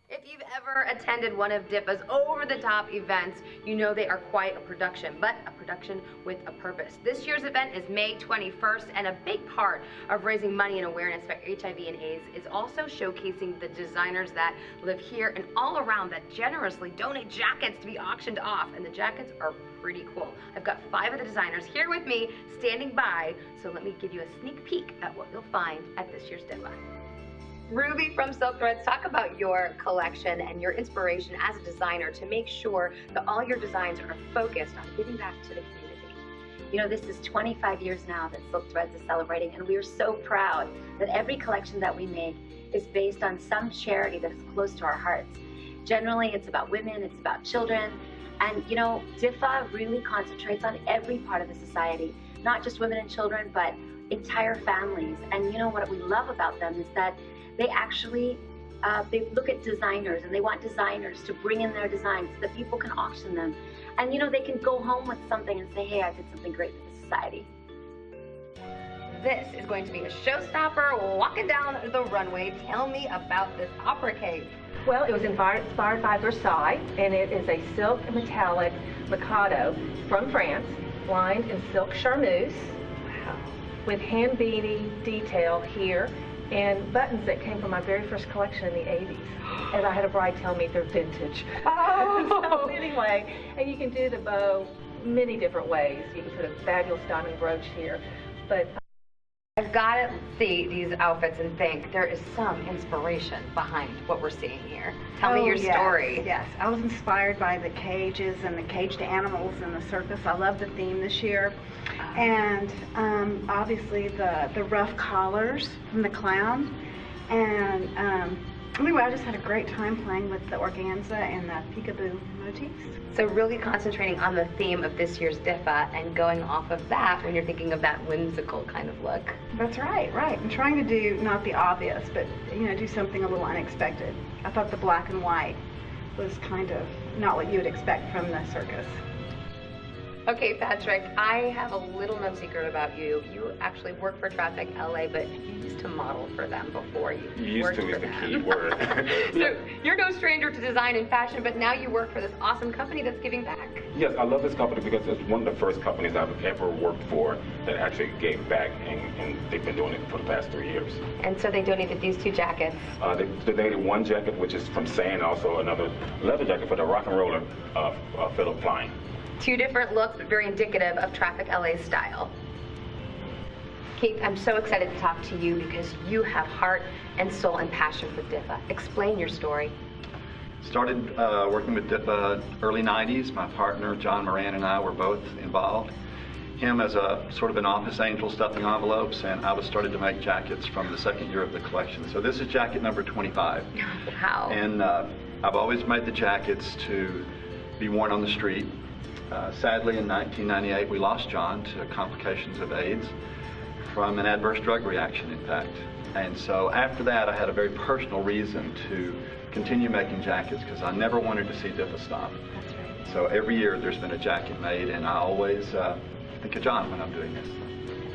If you've ever attended one of DIFFA's over-the-top events, you know they are quite a production, but a production with a purpose. This year's event is May 21st, and a big part of raising money and awareness for HIV and AIDS is also showcasing the designers that live here and all around that generously donate jackets to be auctioned off, and the jackets are pretty cool. I've got 5 of the designers here with me, standing by, so let me give you a sneak peek at what you'll find at this year's DIFFA. Ruby from Silk Threads, talk about your collection and your inspiration as a designer to make sure that all your designs are focused on giving back to the community. You know, this is 25 years now that Silk Threads is celebrating, and we are so proud that every collection that we make is based on some charity that is close to our hearts. Generally, it's about women, it's about children, and you know, DIFFA really concentrates on every part of the society, not just women and children, but entire families. And you know what we love about them is that they actually they look at designers, and they want designers to bring in their designs so that people can auction them. And you know, they can go home with something and say, hey, I did something great for the society. This is going to be a showstopper walking down the runway. Tell me about this opera cape. Well, it was inspired by Versailles, and it is a silk metallic Mikado from France, lined in silk charmeuse, with hand beading detail here, and buttons that came from my very first collection in the 80s. And I had a bride tell me they're vintage. Oh! So anyway, and you can do the bow many different ways. You can put a fabulous diamond brooch here, but I've got to see these outfits and think there is some inspiration behind what we're seeing here. Tell me your story. Yes, I was inspired by the cages and the caged animals in the circus. I love the theme this year. And obviously the rough collars from the clown. And anyway, I just had a great time playing with the organza and the peekaboo motifs. So really concentrating on the theme of this year's DIFFA and going off of that when you're thinking of that whimsical kind of look. That's right, right. I'm trying to do not the obvious, but you know, do something a little unexpected. I thought the black and white was kind of not what you would expect from the circus. Okay, Patrick, I have a little known secret about you. You actually work for Traffic LA, but you used to model for them before you Used worked to for is the them. key word. So you're no stranger to design and fashion, but now you work for this awesome company that's giving back. Yes, I love this company because it's one of the first companies I've ever worked for that actually gave back, and they've been doing it for the past 3 years. And so they donated these 2 jackets. They donated one jacket, which is from Sand, also another leather jacket for the rock and roller Philip Klein. 2 different looks, but very indicative of Traffic LA's style. Kate, I'm so excited to talk to you because you have heart and soul and passion for DIFFA. Explain your story. Started working with DIFFA early 90s. My partner, John Moran, and I were both involved. Him as a sort of an office angel stuffing envelopes, and I was started to make jackets from the second year of the collection. So this is jacket number 25. Wow. And I've always made the jackets to be worn on the street. Sadly, in 1998, we lost John to complications of AIDS from an adverse drug reaction, in fact. And so after that, I had a very personal reason to continue making jackets because I never wanted to see DIFFA stop. That's right. So every year there's been a jacket made, and I always think of John when I'm doing this.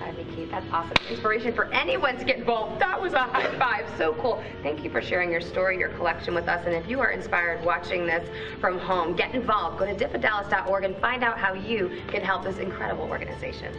I think, Keith, that's awesome. Inspiration for anyone to get involved. That was a high five. So cool. Thank you for sharing your story, your collection with us. And if you are inspired watching this from home, get involved. Go to difffadallas.org and find out how you can help this incredible organization.